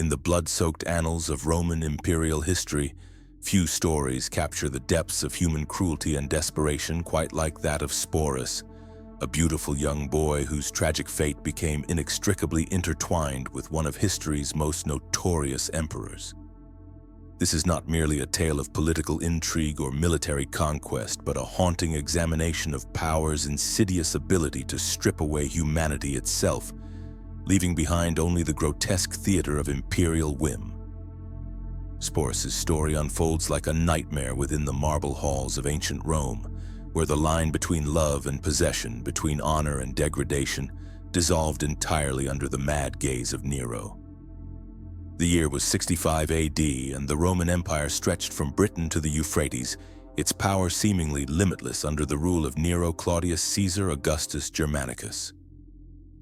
In the blood-soaked annals of Roman imperial history, few stories capture the depths of human cruelty and desperation quite like that of Sporus, a beautiful young boy whose tragic fate became inextricably intertwined with one of history's most notorious emperors. This is not merely a tale of political intrigue or military conquest, but a haunting examination of power's insidious ability to strip away humanity itself, leaving behind only the grotesque theater of imperial whim. Sporus' story unfolds like a nightmare within the marble halls of ancient Rome, where the line between love and possession, between honor and degradation, dissolved entirely under the mad gaze of Nero. The year was 65 AD, and the Roman Empire stretched from Britain to the Euphrates, its power seemingly limitless under the rule of Nero Claudius Caesar Augustus Germanicus.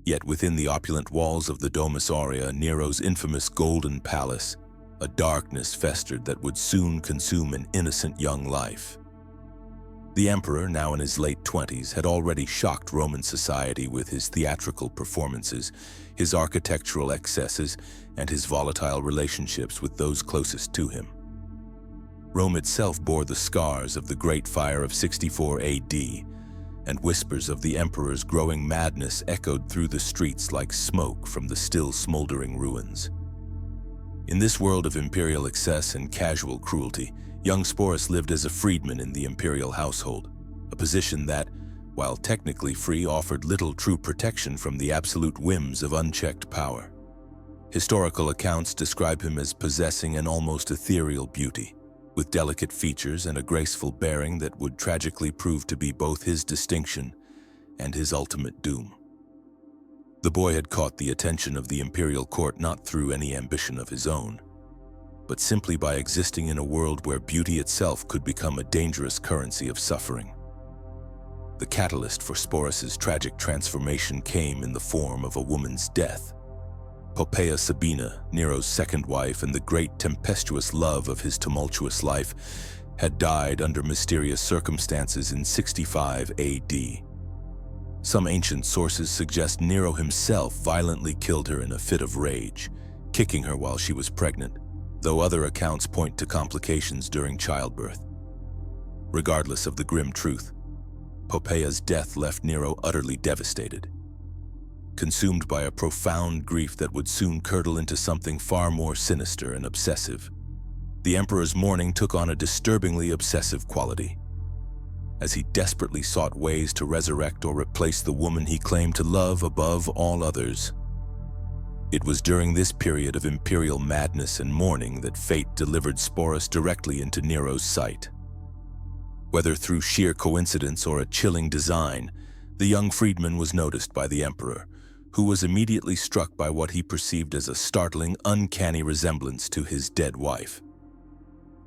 Yet within the opulent walls of the Domus Aurea, Nero's infamous Golden Palace, a darkness festered that would soon consume an innocent young life. The emperor, now in his late 20s, had already shocked Roman society with his theatrical performances, his architectural excesses, and his volatile relationships with those closest to him. Rome itself bore the scars of the Great Fire of 64 AD, and whispers of the emperor's growing madness echoed through the streets like smoke from the still smoldering ruins. In this world of imperial excess and casual cruelty, young Sporus lived as a freedman in the imperial household, a position that, while technically free, offered little true protection from the absolute whims of unchecked power. Historical accounts describe him as possessing an almost ethereal beauty, with delicate features and a graceful bearing that would tragically prove to be both his distinction and his ultimate doom. The boy had caught the attention of the imperial court not through any ambition of his own, but simply by existing in a world where beauty itself could become a dangerous currency of suffering. The catalyst for Sporus' tragic transformation came in the form of a woman's death. Poppaea Sabina, Nero's second wife and the great tempestuous love of his tumultuous life, had died under mysterious circumstances in 65 AD. Some ancient sources suggest Nero himself violently killed her in a fit of rage, kicking her while she was pregnant, though other accounts point to complications during childbirth. Regardless of the grim truth, Poppaea's death left Nero utterly devastated. Consumed by a profound grief that would soon curdle into something far more sinister and obsessive, the emperor's mourning took on a disturbingly obsessive quality. As he desperately sought ways to resurrect or replace the woman he claimed to love above all others. It was during this period of imperial madness and mourning that fate delivered Sporus directly into Nero's sight. Whether through sheer coincidence or a chilling design, the young freedman was noticed by the emperor, who was immediately struck by what he perceived as a startling, uncanny resemblance to his dead wife.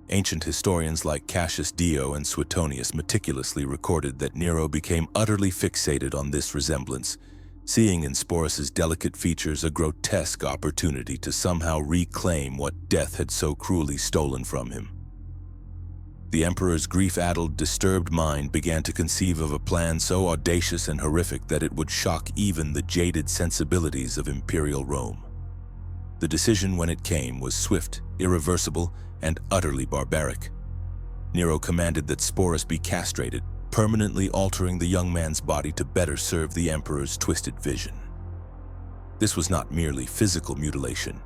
Ancient historians like Cassius Dio and Suetonius meticulously recorded that Nero became utterly fixated on this resemblance, seeing in Sporus' delicate features a grotesque opportunity to somehow reclaim what death had so cruelly stolen from him. The emperor's grief-addled, disturbed mind began to conceive of a plan so audacious and horrific that it would shock even the jaded sensibilities of imperial Rome. The decision, when it came, was swift, irreversible, and utterly barbaric. Nero commanded that Sporus be castrated, permanently altering the young man's body to better serve the emperor's twisted vision. This was not merely physical mutilation.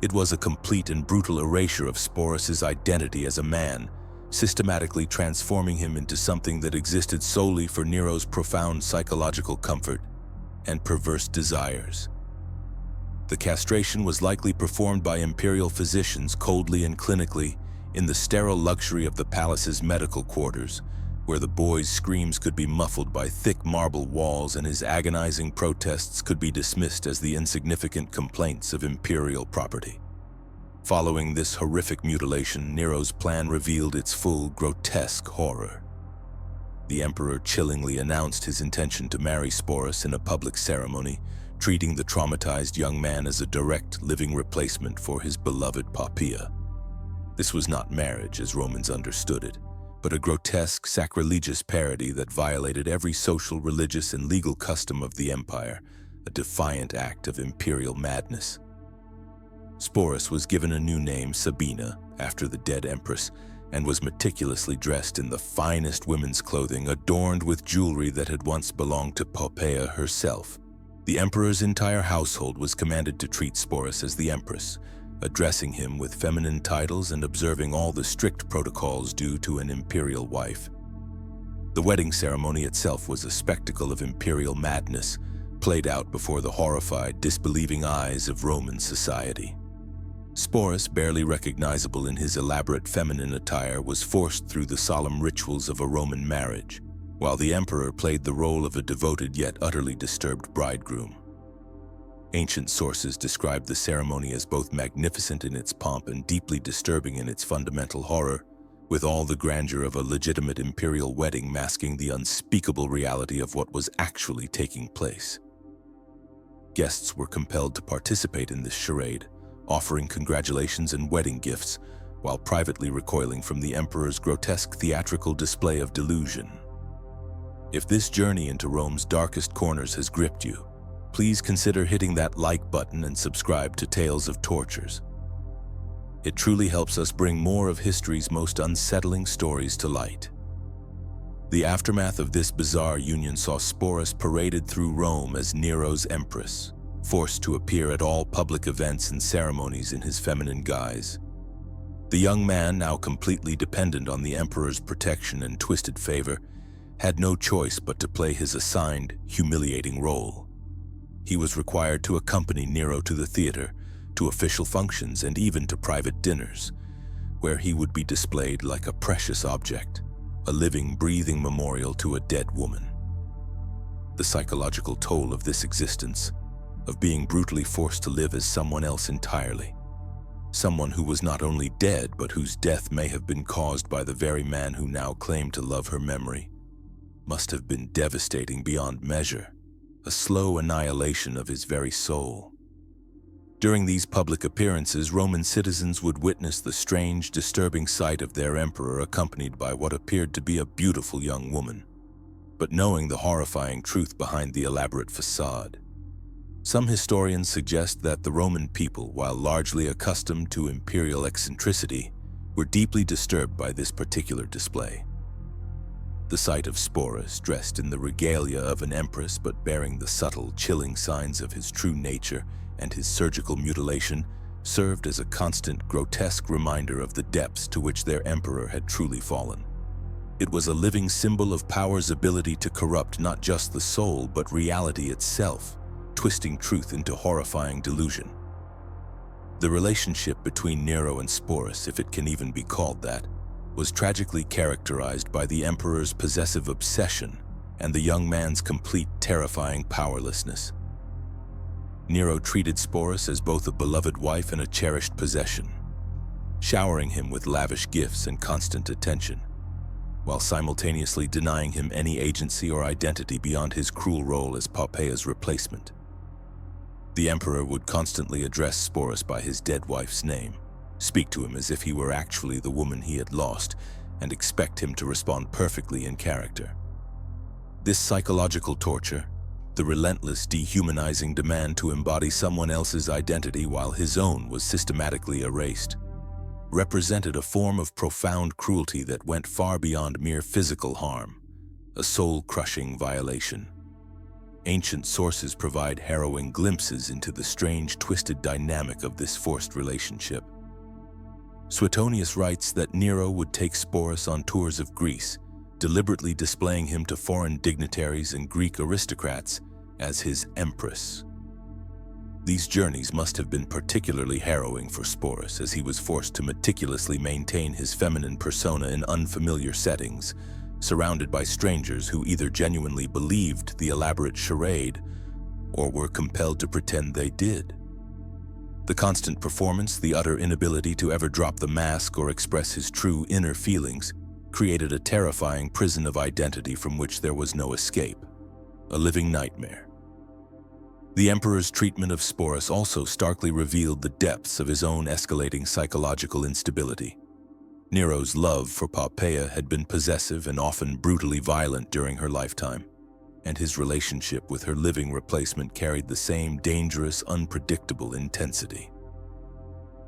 It was a complete and brutal erasure of Sporus' identity as a man, systematically transforming him into something that existed solely for Nero's profound psychological comfort and perverse desires. The castration was likely performed by imperial physicians coldly and clinically in the sterile luxury of the palace's medical quarters, where the boy's screams could be muffled by thick marble walls and his agonizing protests could be dismissed as the insignificant complaints of imperial property. Following this horrific mutilation, Nero's plan revealed its full, grotesque horror. The emperor chillingly announced his intention to marry Sporus in a public ceremony, treating the traumatized young man as a direct, living replacement for his beloved Poppaea. This was not marriage as Romans understood it, but a grotesque, sacrilegious parody that violated every social, religious, and legal custom of the empire, a defiant act of imperial madness. Sporus was given a new name, Sabina, after the dead Empress, and was meticulously dressed in the finest women's clothing, adorned with jewelry that had once belonged to Poppaea herself. The emperor's entire household was commanded to treat Sporus as the Empress, addressing him with feminine titles and observing all the strict protocols due to an imperial wife. The wedding ceremony itself was a spectacle of imperial madness, played out before the horrified, disbelieving eyes of Roman society. Sporus, barely recognizable in his elaborate feminine attire, was forced through the solemn rituals of a Roman marriage, while the emperor played the role of a devoted yet utterly disturbed bridegroom. Ancient sources describe the ceremony as both magnificent in its pomp and deeply disturbing in its fundamental horror, with all the grandeur of a legitimate imperial wedding masking the unspeakable reality of what was actually taking place. Guests were compelled to participate in this charade, offering congratulations and wedding gifts, while privately recoiling from the emperor's grotesque theatrical display of delusion. If this journey into Rome's darkest corners has gripped you, please consider hitting that like button and subscribe to Tales of Tortures. It truly helps us bring more of history's most unsettling stories to light. The aftermath of this bizarre union saw Sporus paraded through Rome as Nero's Empress, forced to appear at all public events and ceremonies in his feminine guise. The young man, now completely dependent on the emperor's protection and twisted favor, had no choice but to play his assigned, humiliating role. He was required to accompany Nero to the theater, to official functions, and even to private dinners, where he would be displayed like a precious object, a living, breathing memorial to a dead woman. The psychological toll of this existence, of being brutally forced to live as someone else entirely, someone who was not only dead but whose death may have been caused by the very man who now claimed to love her memory, must have been devastating beyond measure, a slow annihilation of his very soul. During these public appearances, Roman citizens would witness the strange, disturbing sight of their emperor accompanied by what appeared to be a beautiful young woman. But knowing the horrifying truth behind the elaborate facade, some historians suggest that the Roman people, while largely accustomed to imperial eccentricity, were deeply disturbed by this particular display. The sight of Sporus, dressed in the regalia of an empress but bearing the subtle, chilling signs of his true nature and his surgical mutilation, served as a constant, grotesque reminder of the depths to which their emperor had truly fallen. It was a living symbol of power's ability to corrupt not just the soul but reality itself, twisting truth into horrifying delusion. The relationship between Nero and Sporus, if it can even be called that, was tragically characterized by the emperor's possessive obsession and the young man's complete, terrifying powerlessness. Nero treated Sporus as both a beloved wife and a cherished possession, showering him with lavish gifts and constant attention, while simultaneously denying him any agency or identity beyond his cruel role as Poppaea's replacement. The emperor would constantly address Sporus by his dead wife's name, speak to him as if he were actually the woman he had lost, and expect him to respond perfectly in character. This psychological torture, the relentless, dehumanizing demand to embody someone else's identity while his own was systematically erased, represented a form of profound cruelty that went far beyond mere physical harm, a soul-crushing violation. Ancient sources provide harrowing glimpses into the strange, twisted dynamic of this forced relationship. Suetonius writes that Nero would take Sporus on tours of Greece, deliberately displaying him to foreign dignitaries and Greek aristocrats as his Empress. These journeys must have been particularly harrowing for Sporus, as he was forced to meticulously maintain his feminine persona in unfamiliar settings, surrounded by strangers who either genuinely believed the elaborate charade or were compelled to pretend they did. The constant performance, the utter inability to ever drop the mask or express his true inner feelings, created a terrifying prison of identity from which there was no escape, a living nightmare. The emperor's treatment of Sporus also starkly revealed the depths of his own escalating psychological instability. Nero's love for Poppaea had been possessive and often brutally violent during her lifetime, and his relationship with her living replacement carried the same dangerous, unpredictable intensity.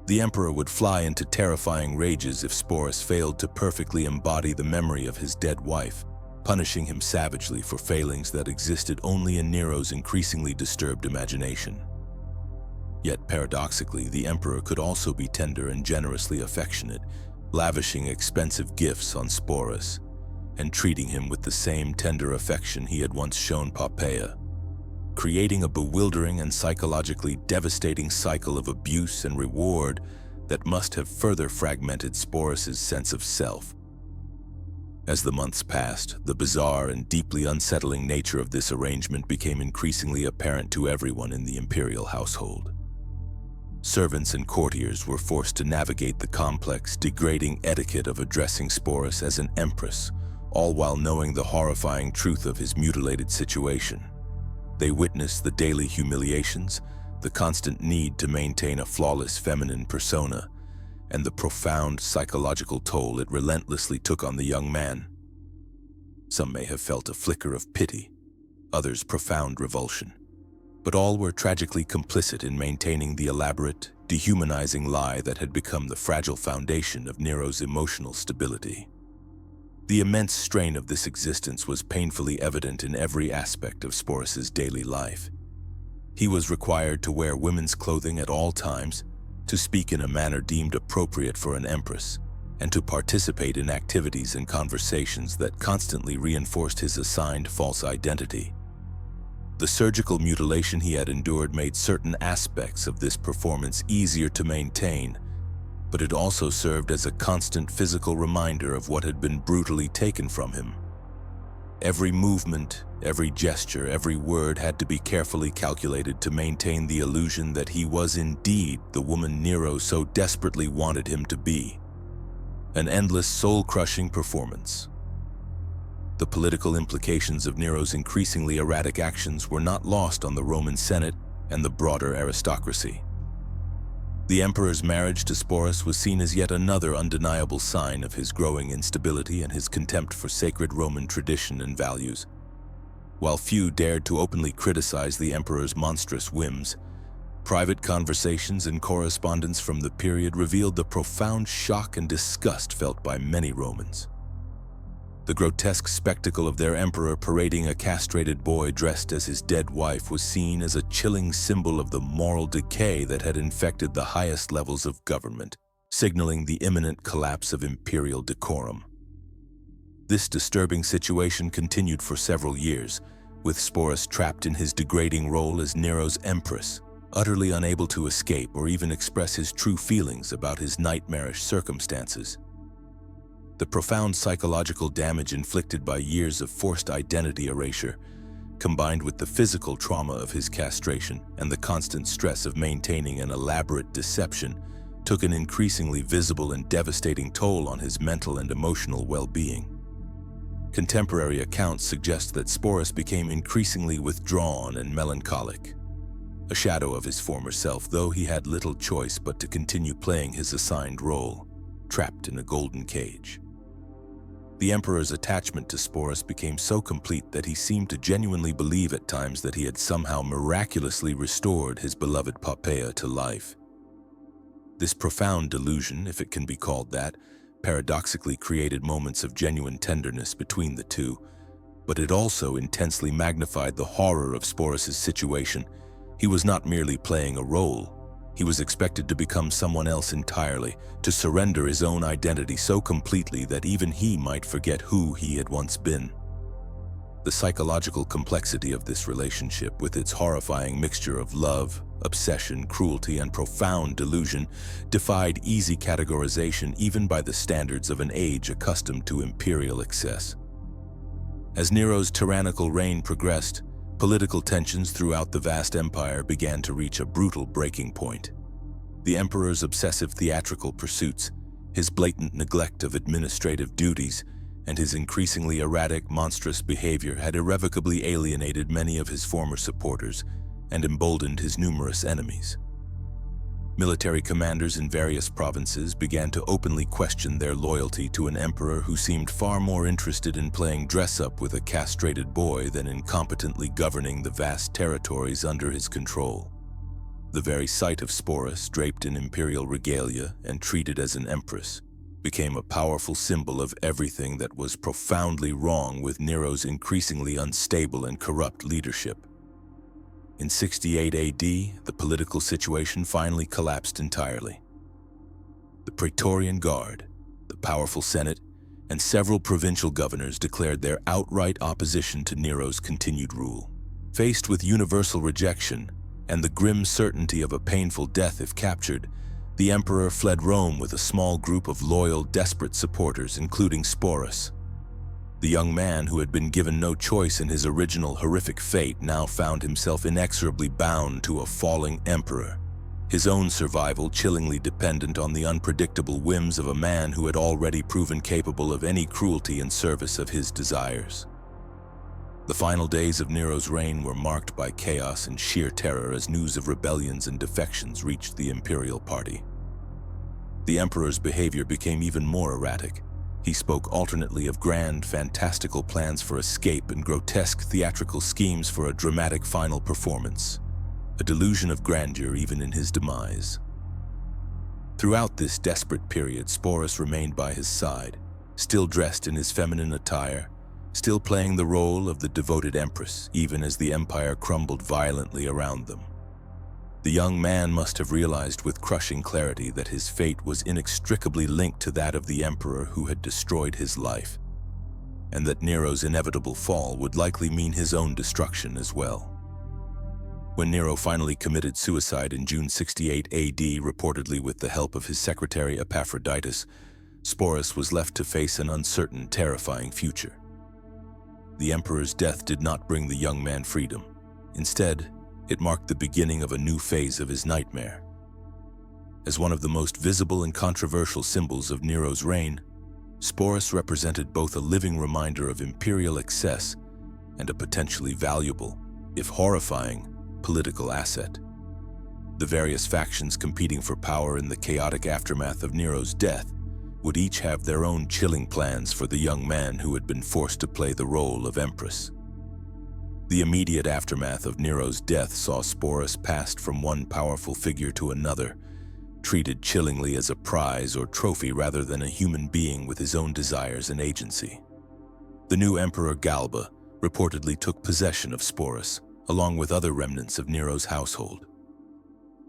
The emperor would fly into terrifying rages if Sporus failed to perfectly embody the memory of his dead wife, punishing him savagely for failings that existed only in Nero's increasingly disturbed imagination. Yet paradoxically, the emperor could also be tender and generously affectionate, lavishing expensive gifts on Sporus and treating him with the same tender affection he had once shown Poppaea, creating a bewildering and psychologically devastating cycle of abuse and reward that must have further fragmented Sporus's sense of self. As the months passed, the bizarre and deeply unsettling nature of this arrangement became increasingly apparent to everyone in the imperial household. Servants and courtiers were forced to navigate the complex, degrading etiquette of addressing Sporus as an empress, all while knowing the horrifying truth of his mutilated situation. They witnessed the daily humiliations, the constant need to maintain a flawless feminine persona, and the profound psychological toll it relentlessly took on the young man. Some may have felt a flicker of pity, others profound revulsion, but all were tragically complicit in maintaining the elaborate, dehumanizing lie that had become the fragile foundation of Nero's emotional stability. The immense strain of this existence was painfully evident in every aspect of Sporus's daily life. He was required to wear women's clothing at all times, to speak in a manner deemed appropriate for an empress, and to participate in activities and conversations that constantly reinforced his assigned false identity. The surgical mutilation he had endured made certain aspects of this performance easier to maintain, but it also served as a constant physical reminder of what had been brutally taken from him. Every movement, every gesture, every word had to be carefully calculated to maintain the illusion that he was indeed the woman Nero so desperately wanted him to be. An endless, soul-crushing performance. The political implications of Nero's increasingly erratic actions were not lost on the Roman Senate and the broader aristocracy. The emperor's marriage to Sporus was seen as yet another undeniable sign of his growing instability and his contempt for sacred Roman tradition and values. While few dared to openly criticize the emperor's monstrous whims, private conversations and correspondence from the period revealed the profound shock and disgust felt by many Romans. The grotesque spectacle of their emperor parading a castrated boy dressed as his dead wife was seen as a chilling symbol of the moral decay that had infected the highest levels of government, signaling the imminent collapse of imperial decorum. This disturbing situation continued for several years, with Sporus trapped in his degrading role as Nero's Empress, utterly unable to escape or even express his true feelings about his nightmarish circumstances. The profound psychological damage inflicted by years of forced identity erasure, combined with the physical trauma of his castration and the constant stress of maintaining an elaborate deception, took an increasingly visible and devastating toll on his mental and emotional well-being. Contemporary accounts suggest that Sporus became increasingly withdrawn and melancholic, a shadow of his former self, though he had little choice but to continue playing his assigned role, trapped in a golden cage. The emperor's attachment to Sporus became so complete that he seemed to genuinely believe at times that he had somehow miraculously restored his beloved Poppaea to life. This profound delusion, if it can be called that, paradoxically created moments of genuine tenderness between the two, but it also intensely magnified the horror of Sporus's situation. He was not merely playing a role. He was expected to become someone else entirely, to surrender his own identity so completely that even he might forget who he had once been. The psychological complexity of this relationship, with its horrifying mixture of love, obsession, cruelty, and profound delusion, defied easy categorization even by the standards of an age accustomed to imperial excess. As Nero's tyrannical reign progressed, political tensions throughout the vast empire began to reach a brutal breaking point. The emperor's obsessive theatrical pursuits, his blatant neglect of administrative duties, and his increasingly erratic, monstrous behavior had irrevocably alienated many of his former supporters and emboldened his numerous enemies. Military commanders in various provinces began to openly question their loyalty to an emperor who seemed far more interested in playing dress-up with a castrated boy than in competently governing the vast territories under his control. The very sight of Sporus, draped in imperial regalia and treated as an empress, became a powerful symbol of everything that was profoundly wrong with Nero's increasingly unstable and corrupt leadership. In 68 AD, the political situation finally collapsed entirely. The Praetorian Guard, the powerful Senate, and several provincial governors declared their outright opposition to Nero's continued rule. Faced with universal rejection and the grim certainty of a painful death if captured, the emperor fled Rome with a small group of loyal, desperate supporters, including Sporus. The young man, who had been given no choice in his original horrific fate, now found himself inexorably bound to a falling emperor, his own survival chillingly dependent on the unpredictable whims of a man who had already proven capable of any cruelty in service of his desires. The final days of Nero's reign were marked by chaos and sheer terror as news of rebellions and defections reached the imperial party. The emperor's behavior became even more erratic. He spoke alternately of grand, fantastical plans for escape and grotesque theatrical schemes for a dramatic final performance, a delusion of grandeur even in his demise. Throughout this desperate period, Sporus remained by his side, still dressed in his feminine attire, still playing the role of the devoted empress, even as the empire crumbled violently around them. The young man must have realized with crushing clarity that his fate was inextricably linked to that of the emperor who had destroyed his life, and that Nero's inevitable fall would likely mean his own destruction as well. When Nero finally committed suicide in June 68 AD, reportedly with the help of his secretary Epaphroditus, Sporus was left to face an uncertain, terrifying future. The emperor's death did not bring the young man freedom. Instead, it marked the beginning of a new phase of his nightmare. As one of the most visible and controversial symbols of Nero's reign, Sporus represented both a living reminder of imperial excess and a potentially valuable, if horrifying, political asset. The various factions competing for power in the chaotic aftermath of Nero's death would each have their own chilling plans for the young man who had been forced to play the role of Empress. The immediate aftermath of Nero's death saw Sporus passed from one powerful figure to another, treated chillingly as a prize or trophy rather than a human being with his own desires and agency. The new emperor Galba reportedly took possession of Sporus, along with other remnants of Nero's household.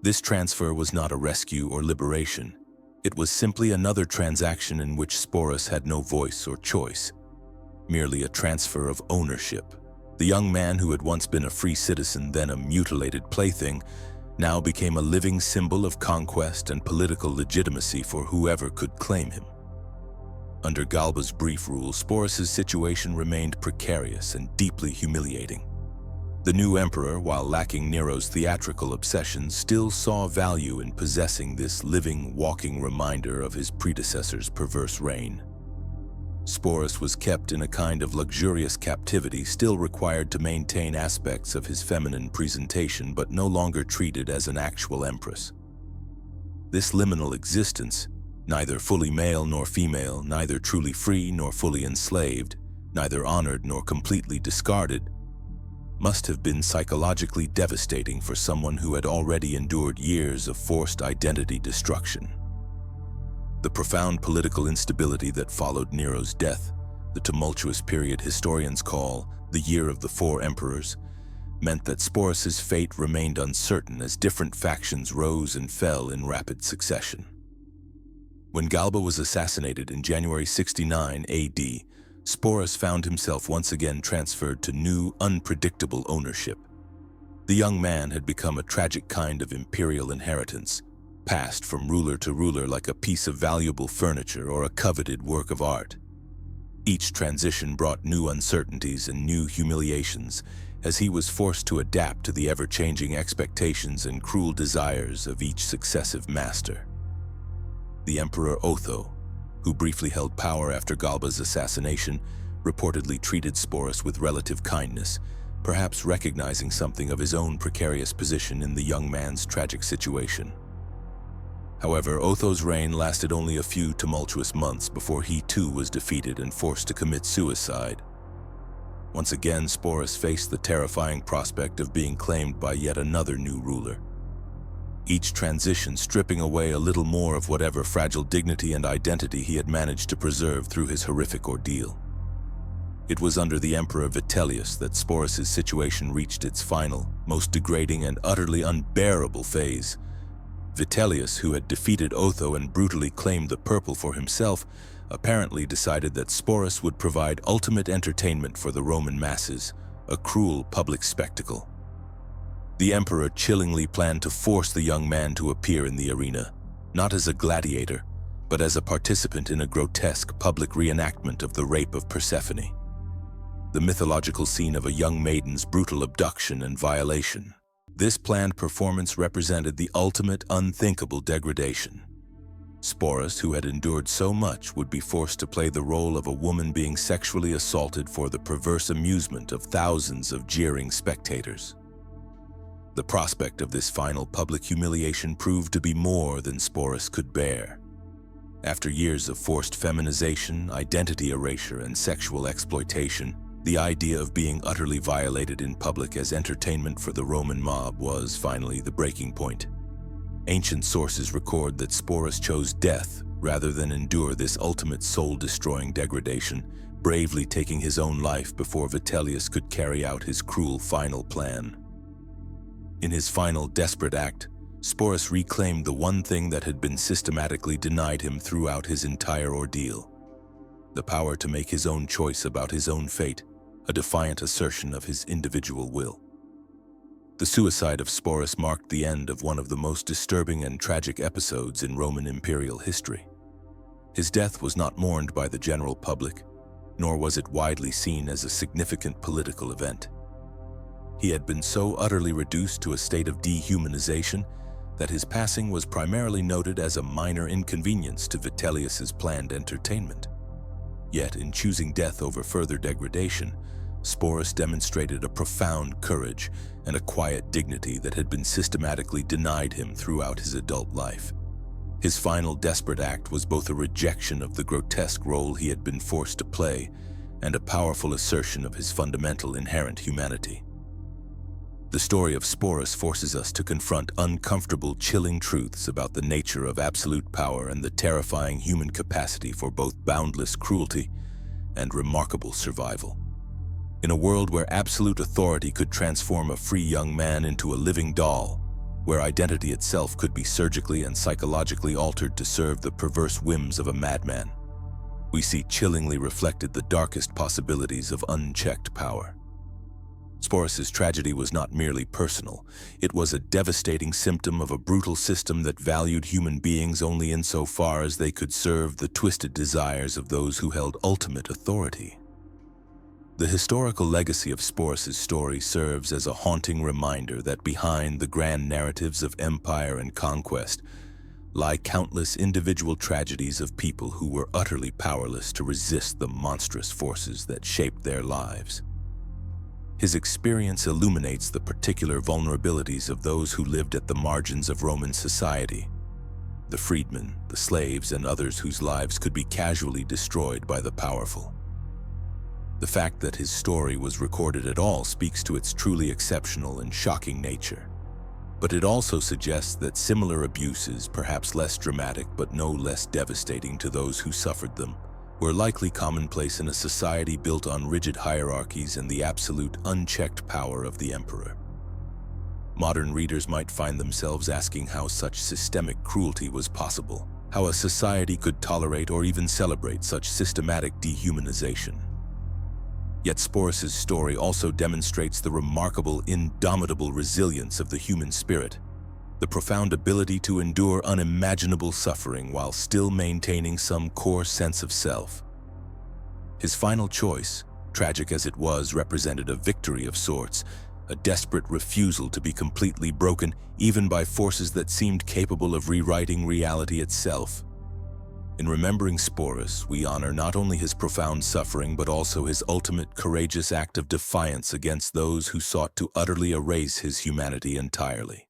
This transfer was not a rescue or liberation. It was simply another transaction in which Sporus had no voice or choice, merely a transfer of ownership. The young man who had once been a free citizen, then a mutilated plaything, now became a living symbol of conquest and political legitimacy for whoever could claim him. Under Galba's brief rule, Sporus's situation remained precarious and deeply humiliating. The new emperor, while lacking Nero's theatrical obsessions, still saw value in possessing this living, walking reminder of his predecessor's perverse reign. Sporus was kept in a kind of luxurious captivity, still required to maintain aspects of his feminine presentation, but no longer treated as an actual empress. This liminal existence, neither fully male nor female, neither truly free nor fully enslaved, neither honored nor completely discarded, must have been psychologically devastating for someone who had already endured years of forced identity destruction. The profound political instability that followed Nero's death, the tumultuous period historians call the Year of the Four Emperors, meant that Sporus's fate remained uncertain as different factions rose and fell in rapid succession. When Galba was assassinated in January 69 AD, Sporus found himself once again transferred to new, unpredictable ownership. The young man had become a tragic kind of imperial inheritance, passed from ruler to ruler like a piece of valuable furniture or a coveted work of art. Each transition brought new uncertainties and new humiliations, as he was forced to adapt to the ever-changing expectations and cruel desires of each successive master. The Emperor Otho, who briefly held power after Galba's assassination, reportedly treated Sporus with relative kindness, perhaps recognizing something of his own precarious position in the young man's tragic situation. However, Otho's reign lasted only a few tumultuous months before he too was defeated and forced to commit suicide. Once again, Sporus faced the terrifying prospect of being claimed by yet another new ruler. each transition stripping away a little more of whatever fragile dignity and identity he had managed to preserve through his horrific ordeal. It was under the Emperor Vitellius that Sporus's situation reached its final, most degrading and utterly unbearable phase. Vitellius, who had defeated Otho and brutally claimed the purple for himself, apparently decided that Sporus would provide ultimate entertainment for the Roman masses, a cruel public spectacle. The emperor chillingly planned to force the young man to appear in the arena, not as a gladiator, but as a participant in a grotesque public reenactment of the rape of Persephone, the mythological scene of a young maiden's brutal abduction and violation. This planned performance represented the ultimate unthinkable degradation. Sporus, who had endured so much, would be forced to play the role of a woman being sexually assaulted for the perverse amusement of thousands of jeering spectators. The prospect of this final public humiliation proved to be more than Sporus could bear. After years of forced feminization, identity erasure, and sexual exploitation, the idea of being utterly violated in public as entertainment for the Roman mob was finally the breaking point. Ancient sources record that Sporus chose death rather than endure this ultimate soul-destroying degradation, bravely taking his own life before Vitellius could carry out his cruel final plan. In his final desperate act, Sporus reclaimed the one thing that had been systematically denied him throughout his entire ordeal: the power to make his own choice about his own fate, a defiant assertion of his individual will. The suicide of Sporus marked the end of one of the most disturbing and tragic episodes in Roman imperial history. His death was not mourned by the general public, nor was it widely seen as a significant political event. He had been so utterly reduced to a state of dehumanization that his passing was primarily noted as a minor inconvenience to Vitellius's planned entertainment. Yet, in choosing death over further degradation, Sporus demonstrated a profound courage and a quiet dignity that had been systematically denied him throughout his adult life. His final desperate act was both a rejection of the grotesque role he had been forced to play and a powerful assertion of his fundamental inherent humanity. The story of Sporus forces us to confront uncomfortable, chilling truths about the nature of absolute power and the terrifying human capacity for both boundless cruelty and remarkable survival. In a world where absolute authority could transform a free young man into a living doll, where identity itself could be surgically and psychologically altered to serve the perverse whims of a madman, we see chillingly reflected the darkest possibilities of unchecked power. Sporus's tragedy was not merely personal. It was a devastating symptom of a brutal system that valued human beings only insofar as they could serve the twisted desires of those who held ultimate authority. The historical legacy of Sporus's story serves as a haunting reminder that behind the grand narratives of empire and conquest lie countless individual tragedies of people who were utterly powerless to resist the monstrous forces that shaped their lives. His experience illuminates the particular vulnerabilities of those who lived at the margins of Roman society: the freedmen, the slaves, and others whose lives could be casually destroyed by the powerful. The fact that his story was recorded at all speaks to its truly exceptional and shocking nature. But it also suggests that similar abuses, perhaps less dramatic but no less devastating to those who suffered them, were likely commonplace in a society built on rigid hierarchies and the absolute unchecked power of the emperor. Modern readers might find themselves asking how such systemic cruelty was possible, how a society could tolerate or even celebrate such systematic dehumanization. Yet Sporus's story also demonstrates the remarkable, indomitable resilience of the human spirit, the profound ability to endure unimaginable suffering while still maintaining some core sense of self. His final choice, tragic as it was, represented a victory of sorts, a desperate refusal to be completely broken even by forces that seemed capable of rewriting reality itself. In remembering Sporus, we honor not only his profound suffering but also his ultimate courageous act of defiance against those who sought to utterly erase his humanity entirely.